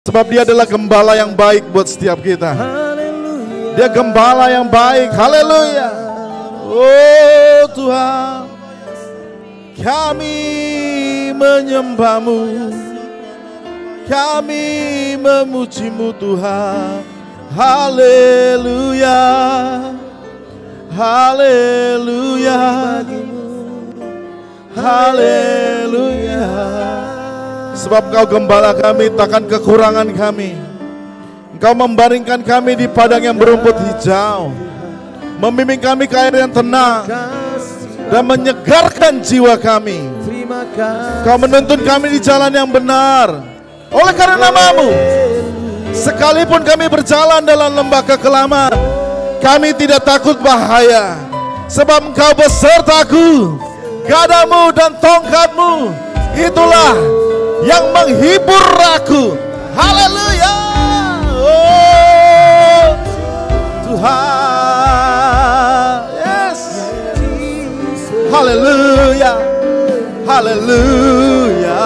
Sebab dia adalah gembala yang baik buat setiap kita. Dia gembala yang baik. Haleluya. Oh Tuhan, kami menyembah-Mu, kami memuji-Mu Tuhan. Haleluya, haleluya, haleluya. Sebab Kau gembala kami, takkan kekurangan kami. Engkau membaringkan kami di padang yang berumput hijau, membimbing kami ke air yang tenang, dan menyegarkan jiwa kami. Kau menuntun kami di jalan yang benar oleh karena nama-Mu. Sekalipun kami berjalan dalam lembah kekelaman, kami tidak takut bahaya, sebab Engkau besertaku. Gadamu dan tongkatmu itulah yang menghibur aku. Haleluya. Oh Tuhan, yes. Haleluya, haleluya,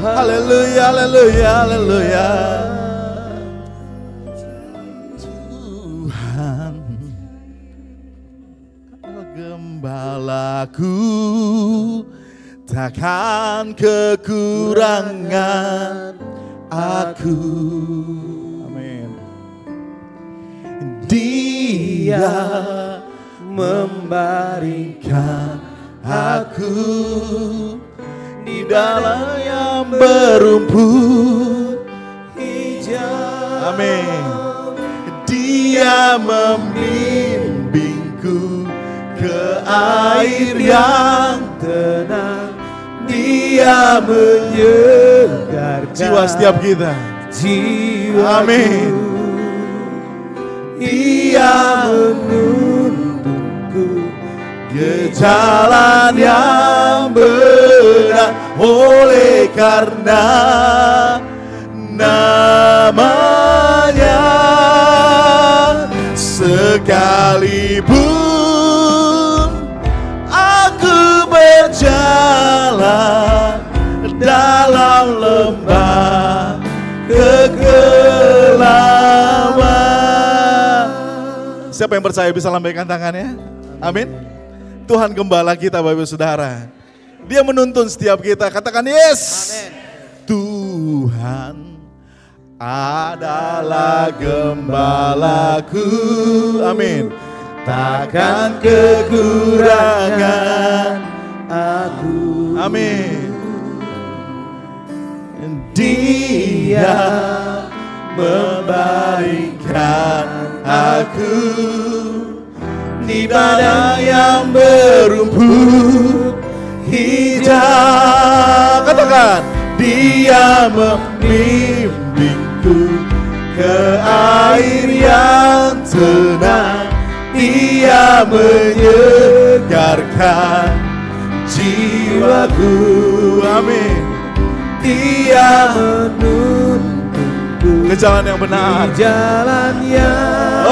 haleluya, haleluya, haleluya. Tuhan, gembalaku, takkan kekurangan aku. Amin. Dia membaringkan aku di dalam yang berumput hijau. Amin. Dia membimbingku ke air yang tenang. Dia menyegarkan jiwa setiap kita. Amin. Dia menuntunku ke jalan yang benar oleh karena nama-Nya. Sekalipun aku berjalan dalam lembah kegelapan. Siapa yang percaya bisa lambaikan tangannya? Amin. Tuhan gembala kita, Bapak Ibu Saudara. Dia menuntun setiap kita. Katakan yes. Amin. Tuhan adalah gembalaku. Amin. Takkan kekurangan aku. Amin. Dia membaringkan aku di padang yang berumput hijau. Katakan, Dia membimbingku ke air yang tenang. Dia menyegarkan jiwaku. Amin. Dia menuntunku ke jalan yang benar, jalan yang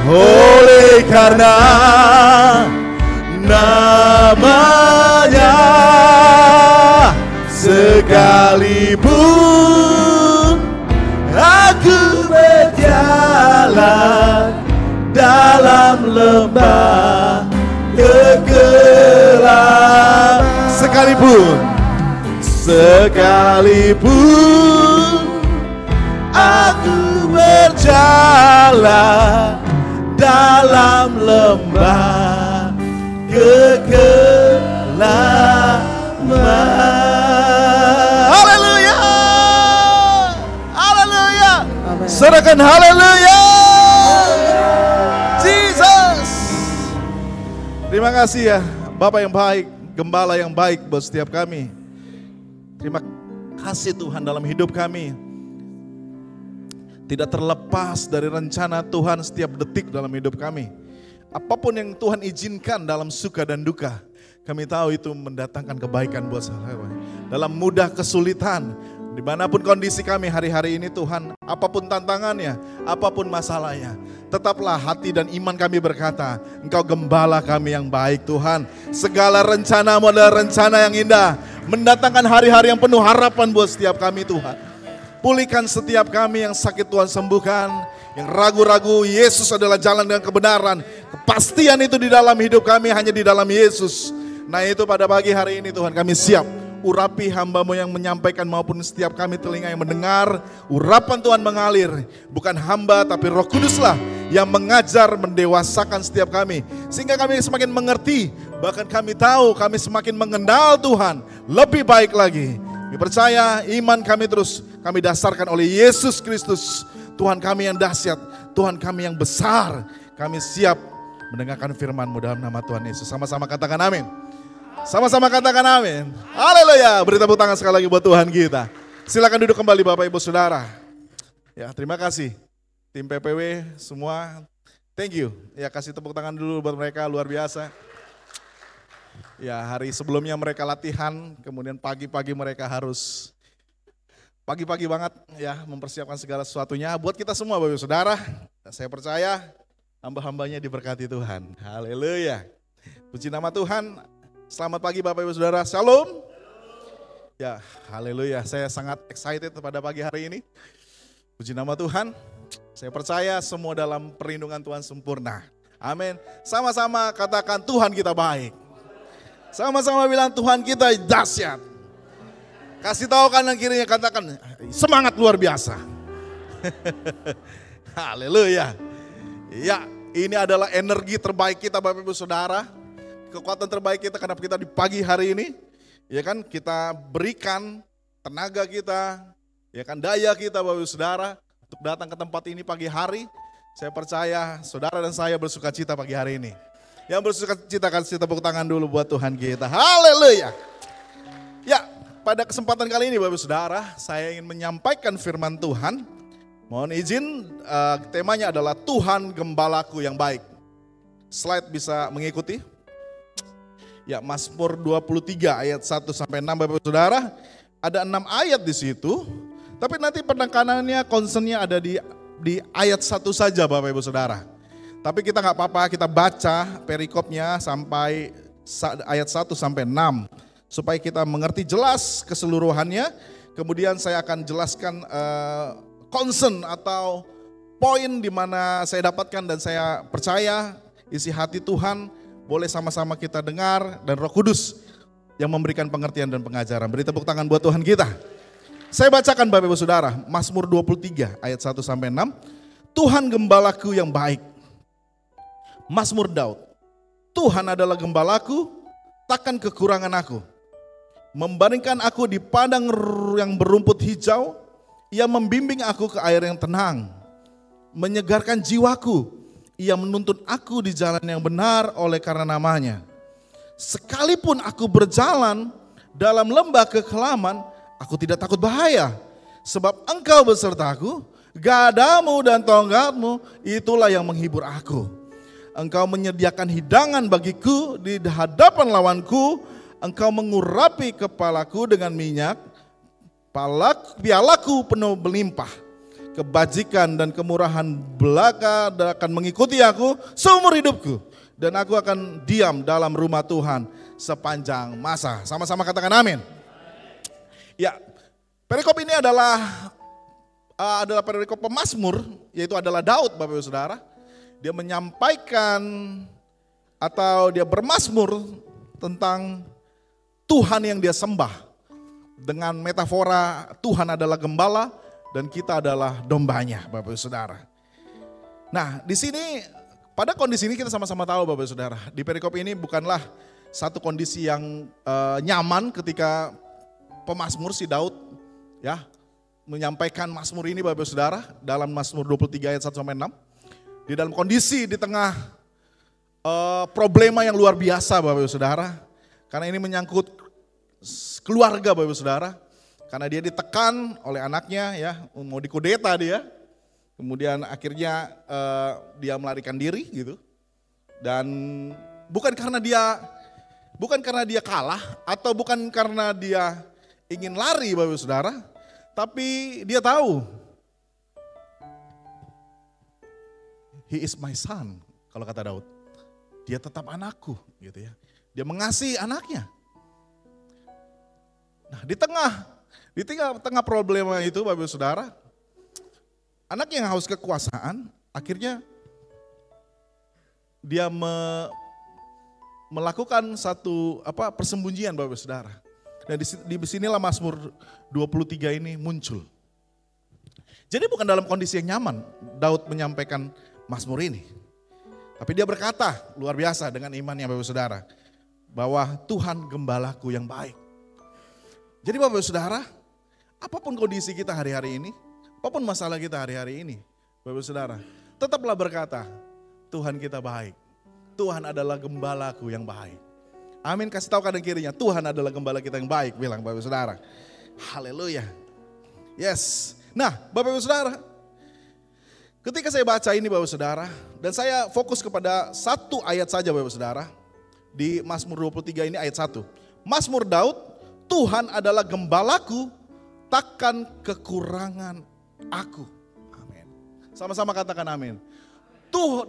oleh karena nama-Nya. Sekalipun aku berjalan dalam lembah kegelapan, sekalipun aku berjalan dalam lembah kegelapan. Haleluya, haleluya. Serahkan haleluya. Jesus. Terima kasih ya Bapak yang baik, gembala yang baik buat setiap kami. Terima kasih Tuhan dalam hidup kami. Tidak terlepas dari rencana Tuhan setiap detik dalam hidup kami. Apapun yang Tuhan izinkan dalam suka dan duka, kami tahu itu mendatangkan kebaikan buat sahabat. Dalam mudah kesulitan, dimanapun kondisi kami hari-hari ini Tuhan, apapun tantangannya, apapun masalahnya, tetaplah hati dan iman kami berkata, Engkau gembala kami yang baik Tuhan. Segala rencana-Mu adalah rencana yang indah, mendatangkan hari-hari yang penuh harapan buat setiap kami Tuhan. Pulihkan setiap kami yang sakit, Tuhan sembuhkan. Yang ragu-ragu Yesus adalah jalan dan kebenaran. Kepastian itu di dalam hidup kami hanya di dalam Yesus. Nah itu pada pagi hari ini Tuhan kami siap. Urapi hamba-Mu yang menyampaikan maupun setiap kami telinga yang mendengar. Urapan Tuhan mengalir. Bukan hamba tapi Roh Kuduslah yang mengajar, mendewasakan setiap kami. Sehingga kami semakin mengerti. Bahkan kami tahu kami semakin mengenal Tuhan. Lebih baik lagi. Kami percaya iman kami terus kami dasarkan oleh Yesus Kristus. Tuhan kami yang dahsyat, Tuhan kami yang besar. Kami siap mendengarkan firman-Mu dalam nama Tuhan Yesus. Sama-sama katakan amin. Sama-sama katakan amin. Haleluya. Beri tepuk tangan sekali lagi buat Tuhan kita. Silakan duduk kembali Bapak Ibu Saudara. Ya, terima kasih tim PPW semua. Thank you. Ya, kasih tepuk tangan dulu buat mereka, luar biasa. Ya, hari sebelumnya mereka latihan, kemudian pagi-pagi mereka harus pagi-pagi banget ya mempersiapkan segala sesuatunya buat kita semua Bapak Ibu Saudara. Saya percaya hamba-hambanya diberkati Tuhan. Haleluya. Puji nama Tuhan. Selamat pagi Bapak Ibu Saudara. Shalom. Ya, haleluya. Saya sangat excited pada pagi hari ini. Puji nama Tuhan. Saya percaya semua dalam perlindungan Tuhan sempurna. Amin. Sama-sama katakan Tuhan kita baik. Sama-sama bilang Tuhan kita dahsyat. Kasih tahu kanan kirinya, katakan semangat luar biasa. Haleluya. Ya, ini adalah energi terbaik kita Bapak Ibu Saudara. Kekuatan terbaik kita kenapa kita di pagi hari ini. Ya kan, kita berikan tenaga kita, ya kan, daya kita Bapak Ibu Saudara untuk datang ke tempat ini pagi hari. Saya percaya saudara dan saya bersuka cita pagi hari ini. Yang bersuka cita kasih tepuk tangan dulu buat Tuhan kita. Haleluya. Ya, pada kesempatan kali ini Bapak Ibu Saudara, saya ingin menyampaikan firman Tuhan. Mohon izin, temanya adalah Tuhan Gembalaku yang baik. Slide bisa mengikuti. Ya, Mazmur 23 ayat 1 sampai 6 Bapak Ibu Saudara. Ada 6 ayat di situ. Tapi nanti penekanannya, concernnya ada di ayat 1 saja Bapak Ibu Saudara. Tapi kita nggak apa-apa, kita baca perikopnya sampai ayat 1 sampai 6. Supaya kita mengerti jelas keseluruhannya. Kemudian saya akan jelaskan concern atau poin di mana saya dapatkan dan saya percaya isi hati Tuhan boleh sama-sama kita dengar dan Roh Kudus yang memberikan pengertian dan pengajaran. Beri tepuk tangan buat Tuhan kita. Saya bacakan Bapak Ibu Saudara, Mazmur 23 ayat 1 sampai 6. Tuhan Gembalaku yang baik. Mazmur Daud. Tuhan adalah gembalaku, takkan kekurangan aku. Membaringkan aku di padang yang berumput hijau, Ia membimbing aku ke air yang tenang. Menyegarkan jiwaku, Ia menuntun aku di jalan yang benar oleh karena namanya. Sekalipun aku berjalan dalam lembah kekelaman, aku tidak takut bahaya. Sebab Engkau besertaku, gadamu dan tongkatmu, itulah yang menghibur aku. Engkau menyediakan hidangan bagiku di hadapan lawanku. Engkau mengurapi kepalaku dengan minyak. Pialaku penuh berlimpah. Kebajikan dan kemurahan belaka akan mengikuti aku seumur hidupku. Dan aku akan diam dalam rumah Tuhan sepanjang masa. Sama-sama katakan amin. Ya, perikop ini adalah perikop pemazmur, yaitu adalah Daud Bapak Ibu Saudara. Dia menyampaikan atau dia bermazmur tentang Tuhan yang dia sembah. Dengan metafora Tuhan adalah gembala dan kita adalah dombanya Bapak Ibu Saudara. Nah di sini pada kondisi ini kita sama-sama tahu Bapak Ibu Saudara. Di perikop ini bukanlah satu kondisi yang nyaman ketika pemazmur si Daud ya menyampaikan mazmur ini Bapak Ibu Saudara dalam Mazmur 23 ayat 1 sampai 6. Di dalam kondisi di tengah problema yang luar biasa Bapak Ibu Saudara. Karena ini menyangkut keluarga Bapak Ibu Saudara. Karena dia ditekan oleh anaknya ya, mau dikudeta dia. Kemudian akhirnya dia melarikan diri gitu. Dan bukan karena dia kalah atau bukan karena dia ingin lari Bapak Ibu Saudara. Tapi dia tahu He is my son, kalau kata Daud. Dia tetap anakku, gitu ya. Dia mengasihi anaknya. Nah, di tengah di tengah problema itu Bapak Ibu Saudara, anak yang haus kekuasaan, akhirnya dia melakukan satu persembunyian Bapak Ibu Saudara. Dan di sinilah Mazmur 23 ini muncul. Jadi bukan dalam kondisi yang nyaman Daud menyampaikan Mazmur ini. Tapi dia berkata luar biasa dengan imannya Bapak Ibu Saudara, bahwa Tuhan gembalaku yang baik. Jadi Bapak Ibu Saudara, apapun kondisi kita hari-hari ini, apapun masalah kita hari-hari ini, Bapak Ibu Saudara, tetaplah berkata, Tuhan kita baik. Tuhan adalah gembalaku yang baik. Amin, kasih tahu kanan kirinya, Tuhan adalah gembala kita yang baik, bilang Bapak Ibu Saudara. Haleluya. Yes. Nah, Bapak Ibu Saudara, ketika saya baca ini Bapak Ibu Saudara, dan saya fokus kepada satu ayat saja Bapak Ibu Saudara, di Mazmur 23 ini ayat 1. Mazmur Daud, Tuhan adalah gembalaku, takkan kekurangan aku. Amin. Sama-sama katakan amin.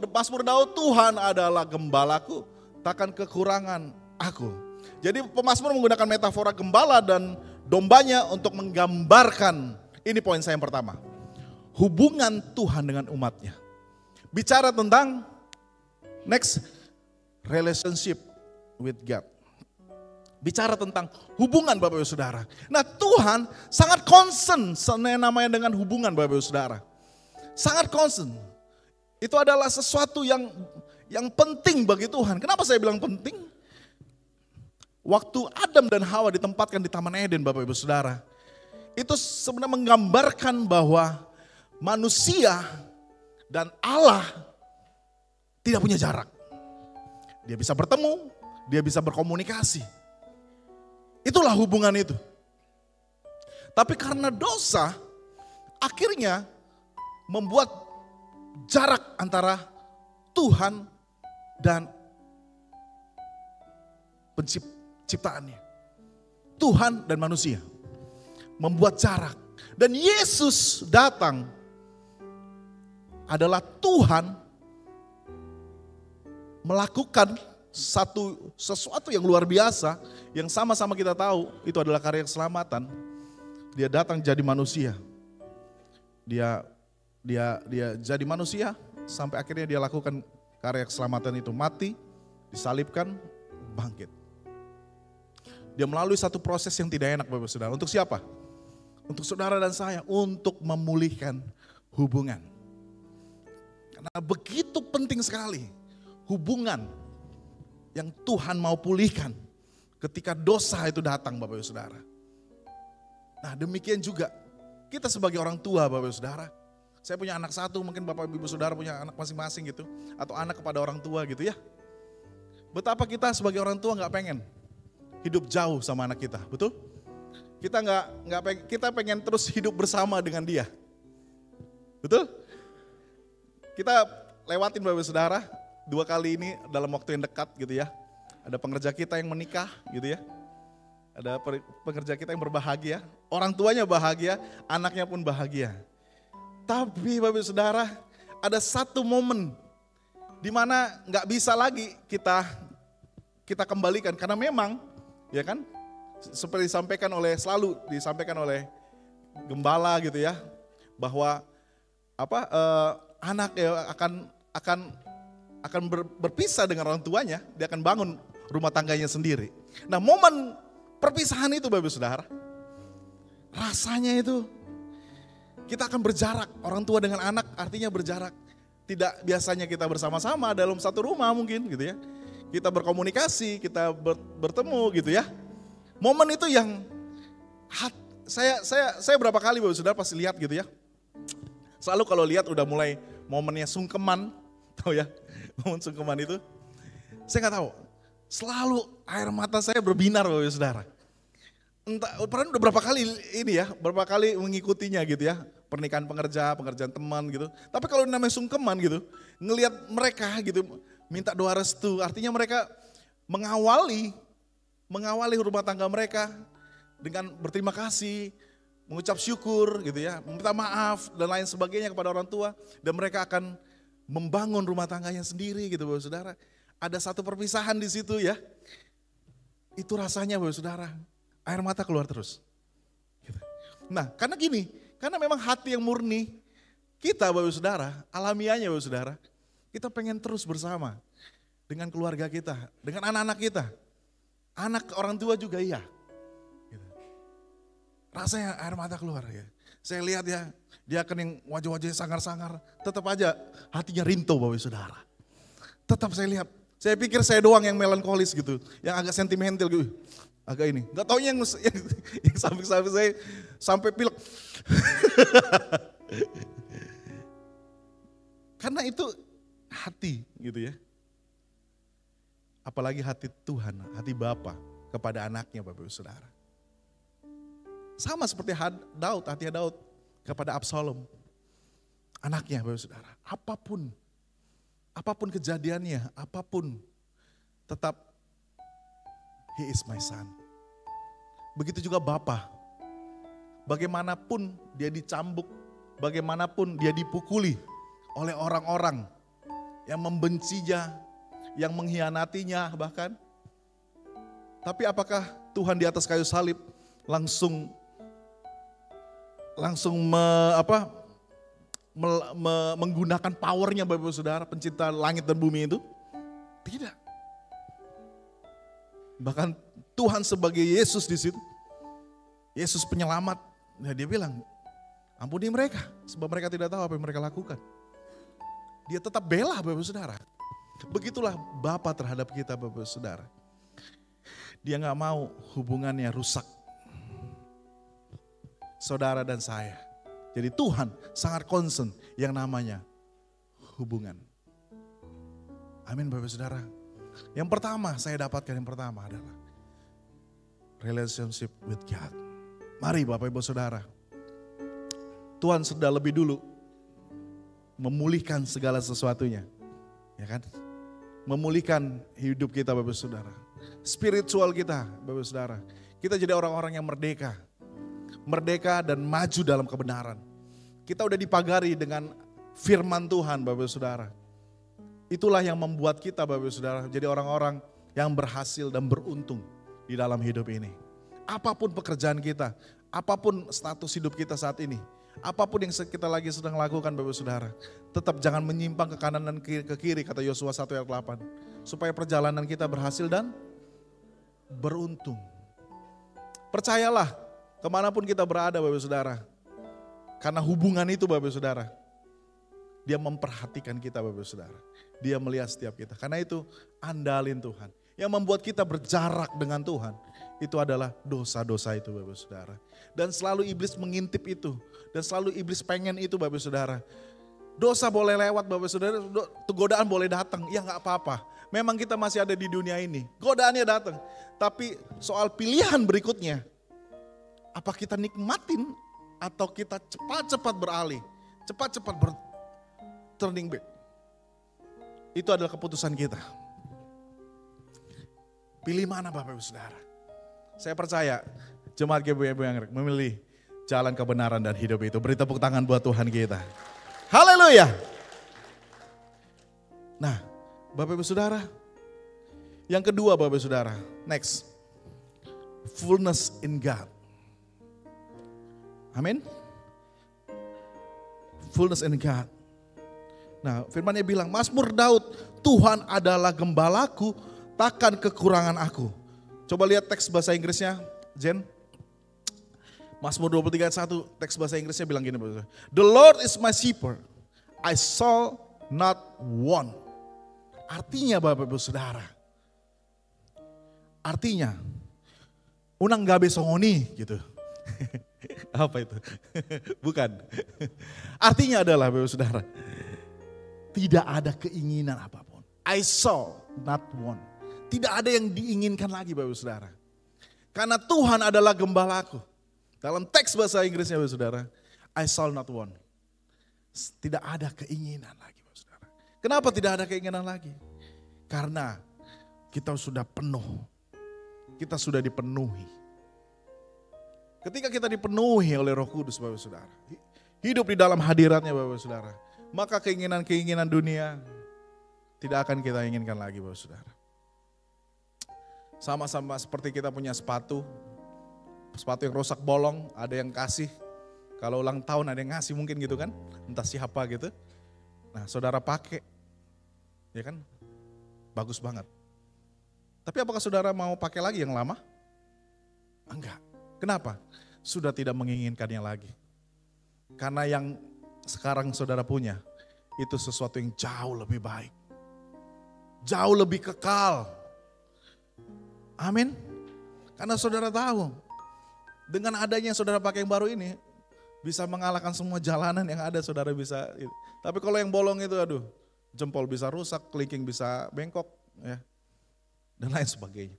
Mazmur Daud, Tuhan adalah gembalaku, takkan kekurangan aku. Jadi pemazmur menggunakan metafora gembala dan dombanya untuk menggambarkan, ini poin saya yang pertama, hubungan Tuhan dengan umatnya. Bicara tentang next, relationship with God. Bicara tentang hubungan Bapak Ibu Saudara. Nah Tuhan sangat concern namanya dengan hubungan Bapak Ibu Saudara. Sangat concern. Itu adalah sesuatu yang penting bagi Tuhan. Kenapa saya bilang penting? Waktu Adam dan Hawa ditempatkan di Taman Eden Bapak Ibu Saudara, itu sebenarnya menggambarkan bahwa manusia dan Allah tidak punya jarak. Dia bisa bertemu, dia bisa berkomunikasi. Itulah hubungan itu. Tapi karena dosa, akhirnya membuat jarak antara Tuhan dan penciptaannya. Tuhan dan manusia. Membuat jarak. Dan Yesus datang adalah Tuhan melakukan sesuatu yang luar biasa, yang sama-sama kita tahu itu adalah karya keselamatan. Dia datang jadi manusia. Dia jadi manusia sampai akhirnya dia lakukan karya keselamatan itu, mati, disalibkan, bangkit. Dia melalui satu proses yang tidak enak Bapak Saudara. Untuk siapa? Untuk saudara dan saya, untuk memulihkan hubungan. Karena begitu penting sekali hubungan yang Tuhan mau pulihkan ketika dosa itu datang Bapak Ibu Saudara. Nah demikian juga kita sebagai orang tua Bapak Ibu Saudara. Saya punya anak satu, mungkin Bapak Ibu Saudara punya anak masing-masing gitu. Atau anak kepada orang tua gitu ya. Betapa kita sebagai orang tua gak pengen hidup jauh sama anak kita, betul? Kita pengen terus hidup bersama dengan dia. Betul? Kita lewatin Bapak Ibu Saudara 2 kali ini dalam waktu yang dekat gitu ya. Ada pengerja kita yang menikah gitu ya. Ada pengerja kita yang berbahagia. Orang tuanya bahagia, anaknya pun bahagia. Tapi Bapak Ibu Saudara, ada satu momen di mana nggak bisa lagi kita kembalikan. Karena memang ya kan, seperti selalu disampaikan oleh gembala gitu ya. Bahwa anak ya akan berpisah dengan orang tuanya, dia akan bangun rumah tangganya sendiri. Nah momen perpisahan itu Bapak Ibu Saudara, rasanya itu kita akan berjarak, orang tua dengan anak artinya berjarak. Tidak biasanya kita bersama-sama dalam satu rumah mungkin gitu ya. Kita berkomunikasi, kita bertemu gitu ya. Momen itu yang saya berapa kali Bapak Ibu Saudara pasti lihat gitu ya. Selalu kalau lihat udah mulai momennya sungkeman, tahu ya, momen sungkeman itu, saya nggak tahu. Selalu air mata saya berbinar Bapak Ibu Saudara. Entah, udah berapa kali ini ya, berapa kali mengikutinya gitu ya, pernikahan pengerjaan teman gitu. Tapi kalau namanya sungkeman gitu, ngelihat mereka gitu, minta doa restu, artinya mereka mengawali rumah tangga mereka dengan berterima kasih, mengucap syukur gitu ya, meminta maaf dan lain sebagainya kepada orang tua, dan mereka akan membangun rumah tangganya sendiri gitu Bapak Saudara. Ada satu perpisahan di situ ya. Itu rasanya Bapak Saudara, air mata keluar terus. Gitu. Nah, karena gini, karena memang hati yang murni, kita Bapak Saudara, alamiahnya Bapak Saudara, kita pengen terus bersama dengan keluarga kita, dengan anak-anak kita. Anak orang tua juga iya. Gitu. Rasanya air mata keluar ya. Saya lihat ya, dia kening wajah-wajahnya sangar-sangar, tetap aja hatinya rinto Bapak Saudara. Tetap saya lihat, saya pikir saya doang yang melankolis gitu, yang agak sentimental gitu. Agak ini, nggak taunya yang samping-samping saya sampai pilek. Karena itu hati gitu ya. Apalagi hati Tuhan, hati Bapa kepada anaknya Bapak Ibu Saudara. Sama seperti Daud, hatinya Daud kepada Absalom. Anaknya Bapak Ibu Saudara. Apapun kejadiannya, apapun tetap he is my son. Begitu juga Bapa. Bagaimanapun dia dicambuk, bagaimanapun dia dipukuli oleh orang-orang yang membencinya, yang mengkhianatinya bahkan. Tapi apakah Tuhan di atas kayu salib langsung menggunakan powernya Bapak Saudara, pencinta langit dan bumi itu? Tidak. Bahkan Tuhan sebagai Yesus di situ, Yesus penyelamat, nah dia bilang, ampuni mereka, sebab mereka tidak tahu apa yang mereka lakukan. Dia tetap bela Bapak Saudara. Begitulah Bapa terhadap kita Bapak Saudara. Dia gak mau hubungannya rusak. Saudara dan saya. Jadi Tuhan sangat concern yang namanya hubungan. Amin Bapak Saudara. Yang pertama saya dapatkan adalah relationship with God. Mari Bapak Ibu Saudara. Tuhan sudah lebih dulu memulihkan segala sesuatunya. Ya kan? Memulihkan hidup kita Bapak Saudara. Spiritual kita Bapak Saudara. Kita jadi orang-orang yang merdeka. Merdeka dan maju dalam kebenaran. Kita udah dipagari dengan firman Tuhan Bapak Saudara. Itulah yang membuat kita Bapak Saudara jadi orang-orang yang berhasil dan beruntung di dalam hidup ini. Apapun pekerjaan kita, apapun status hidup kita saat ini, apapun yang kita lagi sedang lakukan Bapak Saudara, tetap jangan menyimpang ke kanan dan ke kiri kata Yosua 1 ayat 8. Supaya perjalanan kita berhasil dan beruntung. Percayalah kemanapun kita berada Bapak Saudara, karena hubungan itu Bapak Saudara, dia memperhatikan kita Bapak Saudara. Dia melihat setiap kita. Karena itu andalin Tuhan. Yang membuat kita berjarak dengan Tuhan, itu adalah dosa-dosa itu Bapak Saudara. Dan selalu iblis mengintip itu. Dan selalu iblis pengen itu Bapak Saudara. Dosa boleh lewat Bapak Saudara, godaan boleh datang, ya gak apa-apa. Memang kita masih ada di dunia ini, godaannya datang. Tapi soal pilihan berikutnya, apa kita nikmatin atau kita cepat-cepat beralih, cepat-cepat turning back. Itu adalah keputusan kita. Pilih mana Bapak Ibu Saudara. Saya percaya jemaat GBI yang memilih jalan kebenaran dan hidup itu. Beri tepuk tangan buat Tuhan kita. Haleluya. Nah Bapak Ibu Saudara, yang kedua Bapak Ibu Saudara, next. Fullness in God. Amin. Fullness in God. Nah firmannya bilang, Mazmur Daud, Tuhan adalah gembalaku, takkan kekurangan aku. Coba lihat teks bahasa Inggrisnya, Jen. Mazmur 23 ayat 1, teks bahasa Inggrisnya bilang gini. The Lord is my shepherd, I shall not want. Artinya Bapak Ibu Saudara, artinya, unang gabe songoni gitu. Apa itu? Bukan. Artinya adalah Bapak Ibu Saudara, tidak ada keinginan apapun. I shall not want. Tidak ada yang diinginkan lagi Bapak Saudara. Karena Tuhan adalah gembalaku. Dalam teks bahasa Inggrisnya Bapak Saudara, I shall not want. Tidak ada keinginan lagi Bapak Saudara. Kenapa tidak ada keinginan lagi? Karena kita sudah penuh. Kita sudah dipenuhi. Ketika kita dipenuhi oleh Roh Kudus Bapak Saudara, hidup di dalam hadiratnya Bapak Saudara, maka keinginan-keinginan dunia tidak akan kita inginkan lagi Bapak Saudara. Sama-sama seperti kita punya sepatu yang rusak bolong, ada yang kasih, Kalau ulang tahun ada yang ngasih mungkin gitu kan, entah siapa gitu. Nah saudara pakai, ya kan, bagus banget. Tapi apakah saudara mau pakai lagi yang lama? Enggak. Kenapa? Sudah tidak menginginkannya lagi. Karena yang sekarang saudara punya, itu sesuatu yang jauh lebih baik. Jauh lebih kekal. Amin. Karena saudara tahu, dengan adanya saudara pakai yang baru ini, bisa mengalahkan semua jalanan yang ada saudara bisa. Tapi kalau yang bolong itu aduh, jempol bisa rusak, kelingking bisa bengkok, ya, dan lain sebagainya.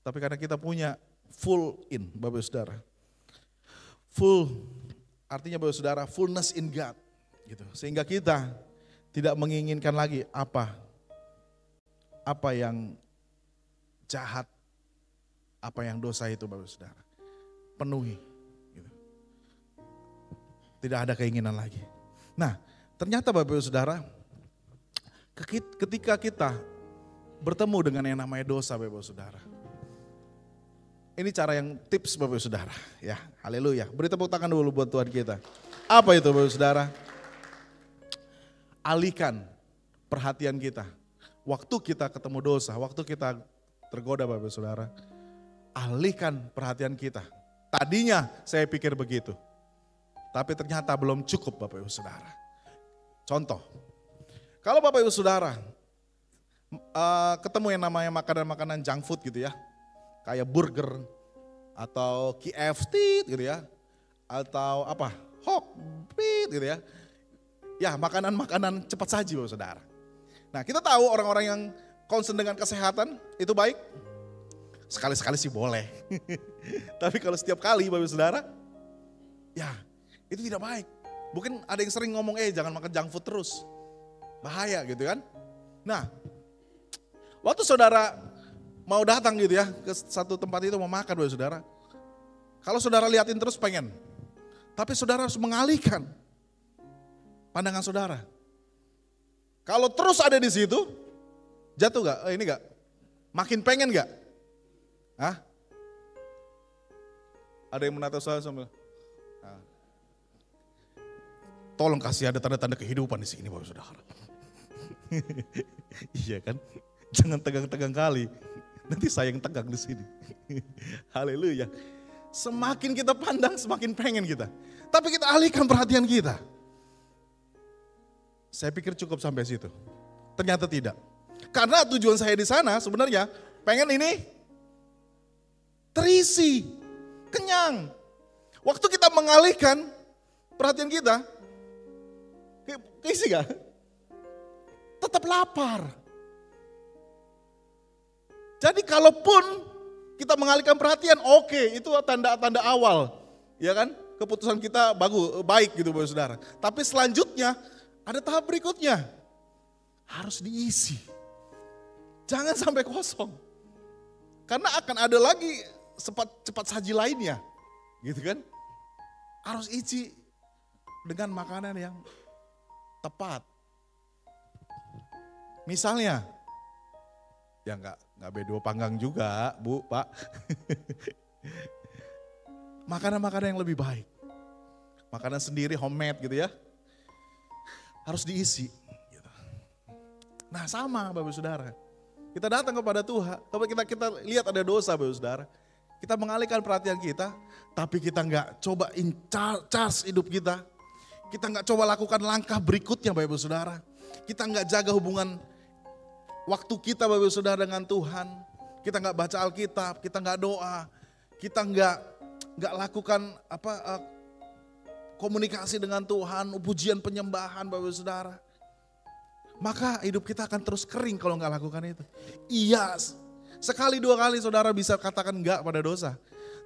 Tapi karena kita punya full in, Bapak Saudara. Full, artinya Bapak Saudara, fullness in God. Gitu. Sehingga kita tidak menginginkan lagi apa yang jahat, apa yang dosa itu Bapak Saudara. Penuhi. Gitu. Tidak ada keinginan lagi. Nah, ternyata Bapak Saudara, ketika kita bertemu dengan yang namanya dosa Bapak Saudara. Ini cara yang tips Bapak Saudara. Ya, haleluya. Beri tepuk tangan dulu buat Tuhan kita. Apa itu Bapak Saudara? Alihkan perhatian kita. Waktu kita ketemu dosa, waktu kita tergoda Bapak Saudara. Alihkan perhatian kita. Tadinya saya pikir begitu. Tapi ternyata belum cukup Bapak Ibu Saudara. Contoh, kalau Bapak Ibu Saudara ketemu yang namanya makanan-makanan junk food gitu ya. Kayak burger atau KFC gitu ya. Atau apa, hot beat gitu ya. Ya makanan-makanan cepat saji Bapak Saudara. Nah kita tahu orang-orang yang concern dengan kesehatan itu baik. Sekali-sekali sih boleh. Tapi kalau setiap kali Bapak Saudara, ya itu tidak baik. Mungkin ada yang sering ngomong, jangan makan junk food terus. Bahaya gitu kan. Nah, waktu saudara mau datang gitu ya ke satu tempat itu mau makan Bapak Saudara. Kalau saudara liatin terus pengen. Tapi saudara harus mengalihkan pandangan saudara. Kalau terus ada di situ, jatuh gak? Ini gak? Makin pengen gak? Hah? Ada yang menatap saya sambil, tolong kasih ada tanda-tanda kehidupan di sini Bapak Saudara. Iya kan? Jangan tegang-tegang kali. Nanti saya yang tegang di sini. Haleluya. Semakin kita pandang, semakin pengen kita. Tapi kita alihkan perhatian kita. Saya pikir cukup sampai situ. Ternyata tidak. Karena tujuan saya di sana sebenarnya pengen ini terisi, kenyang. Waktu kita mengalihkan perhatian kita, keisi gak? Tetap lapar. Jadi kalaupun kita mengalihkan perhatian, oke, itu tanda-tanda awal, ya kan? Keputusan kita baik gitu Bapak Saudara. Tapi selanjutnya ada tahap berikutnya, harus diisi. Jangan sampai kosong, karena akan ada lagi cepat saji lainnya, gitu kan? Harus isi dengan makanan yang tepat. Misalnya, ya enggak B2 panggang juga, Bu, Pak. Makanan-makanan yang lebih baik. Makanan sendiri homemade gitu ya. Harus diisi. Gitu. Nah sama Bapak Saudara. Kita datang kepada Tuhan, kalau kita lihat ada dosa Bapak Saudara. Kita mengalihkan perhatian kita, tapi kita enggak coba charge hidup kita. Kita enggak coba lakukan langkah berikutnya Bapak Saudara. Kita enggak jaga hubungan waktu kita Bapak Saudara dengan Tuhan. Kita enggak baca Alkitab, kita enggak doa. Kita enggak lakukan komunikasi dengan Tuhan, pujian penyembahan Bapak Saudara. Maka hidup kita akan terus kering kalau enggak lakukan itu. Iya, sekali dua kali saudara bisa katakan enggak pada dosa.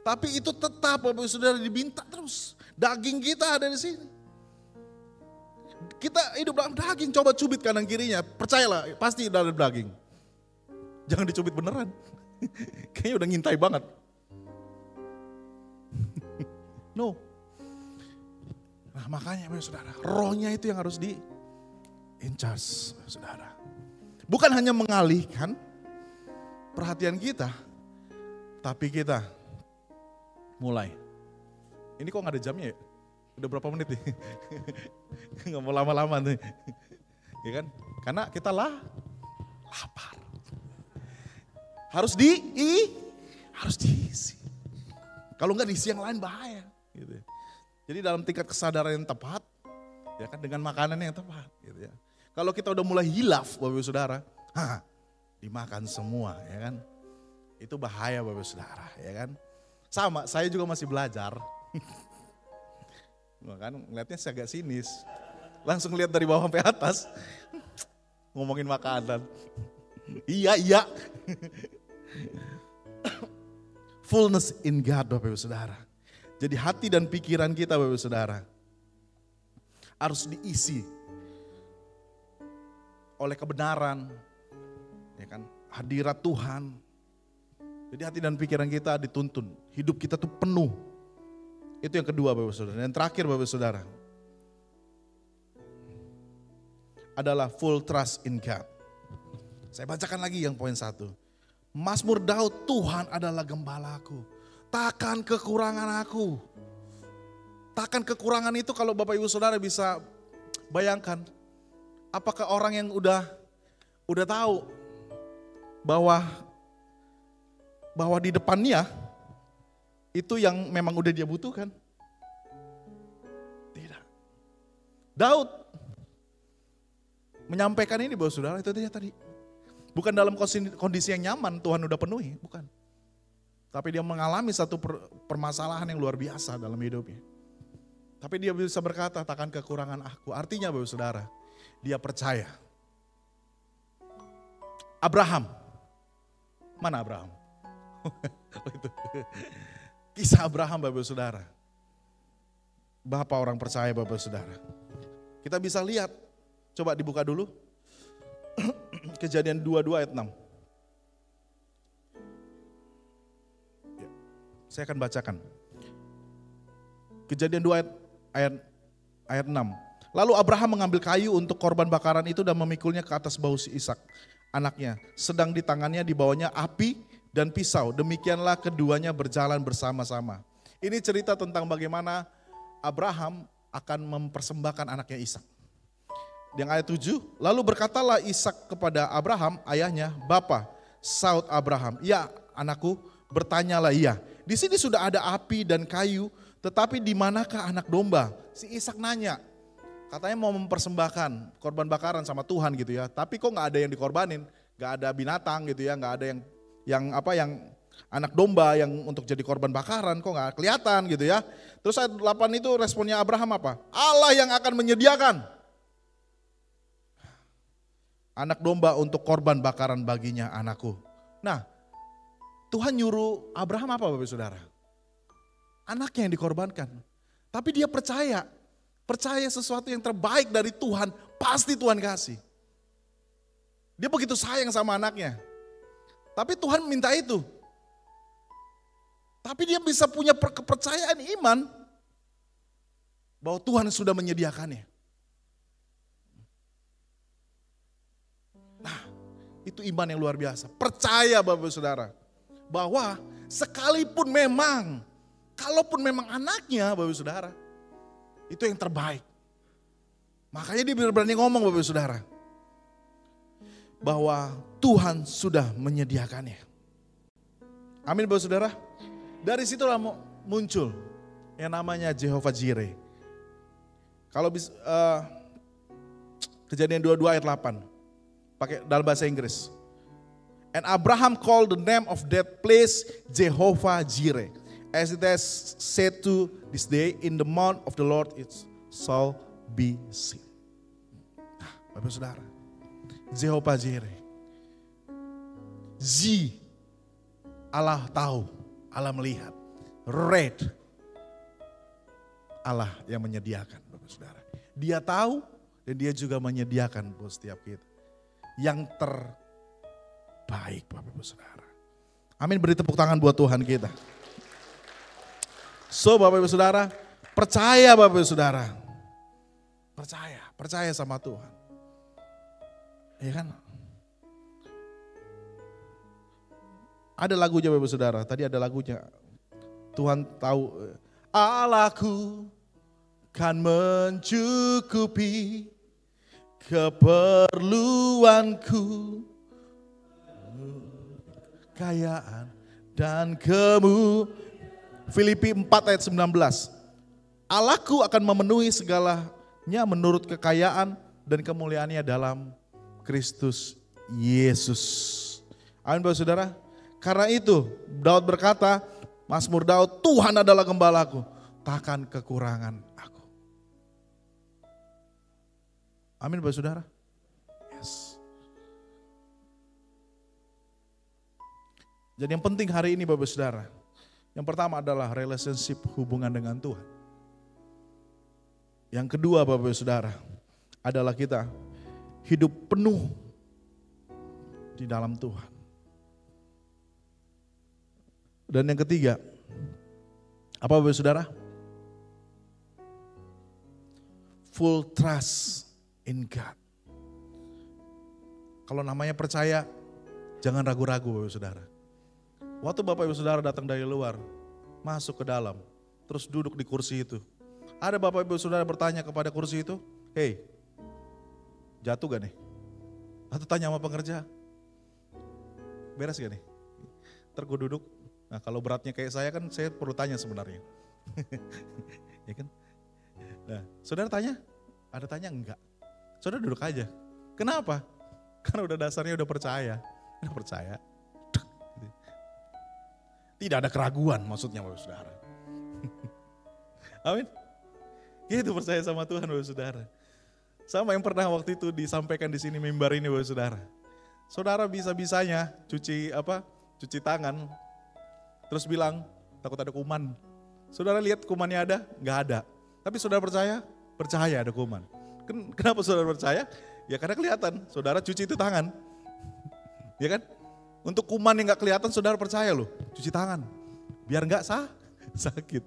Tapi itu tetap Bapak Saudara diminta terus. Daging kita ada di sini. Kita hidup dalam daging, coba cubit kanan kirinya. Percayalah, pasti dalam daging. Jangan dicubit beneran. Kayaknya udah ngintai banget. No. Nah makanya Saudara, rohnya itu yang harus in charge Saudara. Bukan hanya mengalihkan perhatian kita, tapi kita mulai. Ini kok gak ada jamnya ya? Udah berapa menit nih? Nggak mau lama-lama nih. Ya kan? Karena kita lapar. Harus diisi. Kalau nggak diisi yang lain bahaya. Gitu. Jadi dalam tingkat kesadaran yang tepat, ya kan, dengan makanan yang tepat. Gitu ya. Kalau kita udah mulai hilaf, Bapak Ibu Saudara, dimakan semua, ya kan? Itu bahaya, Bapak Ibu Saudara, ya kan? Sama, saya juga masih belajar. Kan ngeliatnya agak sinis. Langsung lihat dari bawah sampai atas. Ngomongin makanan. Iya. Fullness in God, Bapak Ibu Saudara. Jadi hati dan pikiran kita, Bapak Ibu Saudara, harus diisi oleh kebenaran, ya kan, hadirat Tuhan. Jadi hati dan pikiran kita dituntun, hidup kita tuh penuh. Itu yang kedua, Bapak Ibu Saudara. Dan terakhir, Bapak Ibu Saudara, adalah full trust in God. Saya bacakan lagi yang poin 1. Mazmur Daud, Tuhan adalah gembalaku, takkan kekurangan aku. Takkan kekurangan itu kalau Bapak Ibu Saudara bisa bayangkan, apakah orang yang udah tahu bahwa di depannya itu yang memang udah dia butuhkan? Tidak. Daud menyampaikan ini, Bapak Saudara, itu dia tadi. Bukan dalam kondisi yang nyaman Tuhan udah penuhi, bukan. Tapi dia mengalami satu permasalahan yang luar biasa dalam hidupnya. Tapi dia bisa berkata, takkan kekurangan aku. Artinya, Bapak Saudara, dia percaya. Abraham. Mana Abraham? Kisah Abraham, Bapak Saudara. Bapak orang percaya, Bapak Saudara. Kita bisa lihat, coba dibuka dulu. Kejadian 22 ayat 6. Ya, saya akan bacakan. Kejadian 2 ayat 6. Lalu Abraham mengambil kayu untuk korban bakaran itu dan memikulnya ke atas bahu si Ishak, anaknya. Sedang di tangannya dibawanya api dan pisau. Demikianlah keduanya berjalan bersama-sama. Ini cerita tentang bagaimana Abraham akan mempersembahkan anaknya Ishak. Yang ayat 7, lalu berkatalah Ishak kepada Abraham, ayahnya, Bapa, saut Abraham, ya anakku, bertanyalah ia. Di sini sudah ada api dan kayu, tetapi di manakah anak domba? Si Ishak nanya, katanya mau mempersembahkan korban bakaran sama Tuhan gitu ya, tapi kok nggak ada yang dikorbanin, nggak ada binatang gitu ya, nggak ada yang anak domba yang untuk jadi korban bakaran, kok nggak kelihatan gitu ya. Terus ayat 8 itu responnya Abraham apa? Allah yang akan menyediakan anak domba untuk korban bakaran baginya, anakku. Nah, Tuhan nyuruh Abraham apa, Bapak Saudara? Anaknya yang dikorbankan. Tapi dia percaya sesuatu yang terbaik dari Tuhan, pasti Tuhan kasih. Dia begitu sayang sama anaknya. Tapi Tuhan minta itu. Tapi dia bisa punya kepercayaan iman bahwa Tuhan sudah menyediakannya. Nah, itu iman yang luar biasa. Percaya, Bapak Saudara, bahwa sekalipun memang, kalaupun memang anaknya, Bapak Saudara, itu yang terbaik. Makanya dia berani ngomong, Bapak Saudara, bahwa Tuhan sudah menyediakannya. Amin, Bapak Saudara. Dari situlah muncul yang namanya Jehovah Jireh. Kalau Kejadian 22 ayat 8, pakai dalam bahasa Inggris. And Abraham called the name of that place Jehovah Jireh, as it has said to this day, in the mount of the Lord it shall be seen. Nah, Bapak Saudara, Jehovah Jireh. Allah tahu, Allah melihat. Red, Allah yang menyediakan, Bapak Saudara. Dia tahu dan dia juga menyediakan buat setiap kita yang terbaik, Bapak Ibu Saudara. Amin, beri tepuk tangan buat Tuhan kita. So, Bapak Ibu Saudara, percaya, Bapak Ibu Saudara. Percaya sama Tuhan. Iya kan? Ada lagunya, Bapak Ibu Saudara, tadi ada lagunya. Tuhan tahu, Allahku kan mencukupi keperluanku, kekayaan dan Filipi 4 ayat 19. Allahku akan memenuhi segalanya menurut kekayaan dan kemuliaannya dalam Kristus Yesus. Amin Bapak Saudara. Karena itu Daud berkata, Mazmur Daud, Tuhan adalah gembalaku, takkan kekurangan aku. Amin Bapak Saudara. Yes. Jadi yang penting hari ini Bapak Saudara, yang pertama adalah relationship, hubungan dengan Tuhan. Yang kedua Bapak Saudara, adalah kita hidup penuh di dalam Tuhan. Dan yang ketiga, apa Bapak Saudara? Full trust in God. Kalau namanya percaya, jangan ragu-ragu Bapak Saudara. Waktu Bapak Ibu Saudara datang dari luar, masuk ke dalam, terus duduk di kursi itu. Ada Bapak Ibu Saudara bertanya kepada kursi itu, "Hey, jatuh gak nih?" Atau tanya sama pengerja, "Beres gak nih?" Ntar gue duduk. Nah kalau beratnya kayak saya kan saya perlu tanya sebenarnya. Ya kan? Nah saudara tanya? Ada tanya enggak? Saudara duduk aja. Kenapa? Karena udah dasarnya udah percaya. Udah percaya. Tidak ada keraguan maksudnya Bapak Saudara. Amin. Gitu percaya sama Tuhan Bapak Saudara. Sama yang pernah waktu itu disampaikan di sini mimbar ini Bapak Saudara. Saudara bisa-bisanya cuci tangan. Terus bilang, takut ada kuman. Saudara lihat kumannya ada? Enggak ada. Tapi saudara percaya? Percaya ada kuman. Kenapa saudara percaya? Ya karena kelihatan, saudara cuci itu tangan. Ya kan? Untuk kuman yang gak kelihatan saudara percaya loh, cuci tangan. Biar gak sakit.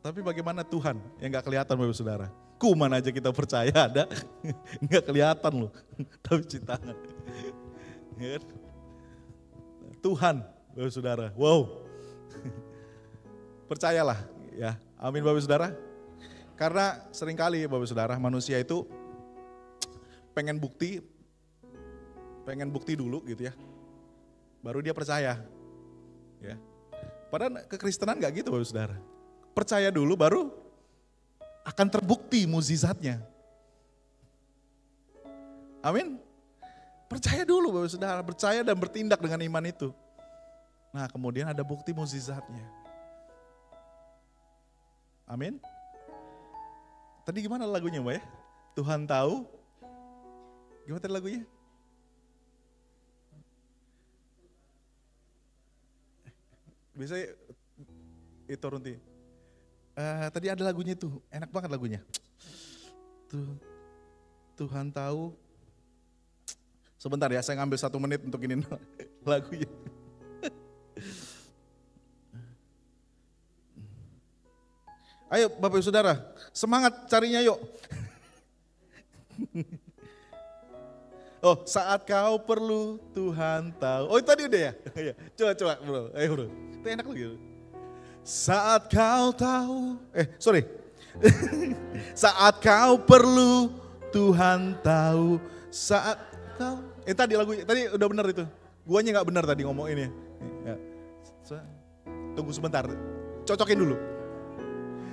Tapi bagaimana Tuhan yang gak kelihatan Bapak Saudara? Kuman aja kita percaya ada, gak kelihatan loh, tapi cuci tangan. Tuhan Bapak Saudara, wow. Percayalah ya, amin Bapak Saudara. Karena seringkali Bapak Saudara manusia itu pengen bukti dulu gitu ya, baru dia percaya. Ya. Padahal kekristenan gak gitu Bapak Saudara. Percaya dulu baru akan terbukti mukjizatnya. Amin. Percaya dulu Bapak Saudara, percaya dan bertindak dengan iman itu. Nah kemudian ada bukti mukjizatnya. Amin. Tadi gimana lagunya Mbak ya? Tuhan tahu. Gimana tadi lagunya? Bisa itu Runti. Tadi ada lagunya tuh, enak banget lagunya. Tuhan tahu. Sebentar ya, saya ngambil 1 menit untuk ini lagunya. Ayo Bapak Ibu Saudara, semangat carinya yuk. Oh, saat kau perlu Tuhan tahu. Oh itu tadi udah ya? Coba bro, ayo bro. Itu enak lagi. Saat kau tahu, saat kau perlu Tuhan tahu. Saat kau, tadi lagunya, tadi udah benar itu. Guanya gak benar tadi ngomong ini. Ya. Tunggu sebentar, cocokin dulu.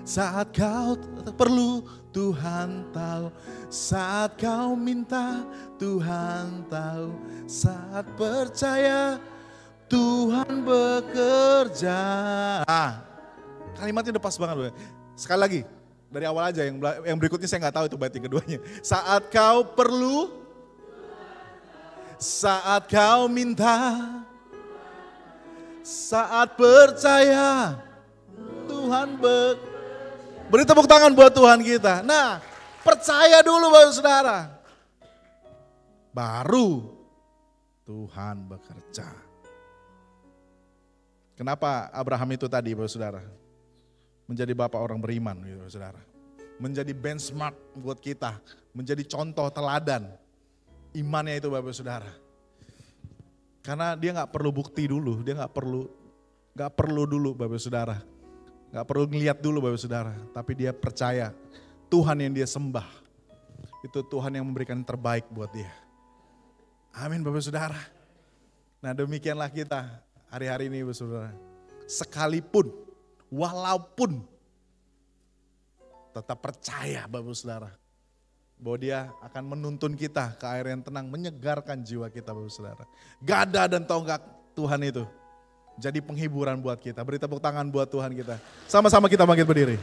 Saat kau perlu Tuhan tahu, saat kau minta Tuhan tahu, saat percaya Tuhan bekerja. Kalimatnya udah pas banget loh. Sekali lagi, dari awal aja, yang berikutnya saya gak tahu itu bait yang keduanya. Saat kau perlu, saat kau minta, saat percaya Tuhan bekerja. Beri tepuk tangan buat Tuhan kita. Nah, percaya dulu Bapak Saudara. Baru Tuhan bekerja. Kenapa Abraham itu tadi Bapak Saudara? Menjadi bapak orang beriman Bapak Saudara. Menjadi benchmark buat kita. Menjadi contoh teladan. Imannya itu Bapak Saudara. Karena dia gak perlu bukti dulu. Dia gak perlu Gak perlu dulu Bapak Saudara. Gak perlu ngeliat dulu Bapak Saudara. Tapi dia percaya Tuhan yang dia sembah. Itu Tuhan yang memberikan yang terbaik buat dia. Amin Bapak Saudara. Nah demikianlah kita hari-hari ini Bapak Saudara. Sekalipun, walaupun tetap percaya Bapak Saudara. Bahwa dia akan menuntun kita ke air yang tenang, menyegarkan jiwa kita Bapak Saudara. Gada dan tonggak Tuhan itu jadi penghiburan buat kita. Beri tepuk tangan buat Tuhan kita. Sama-sama kita bangkit berdiri.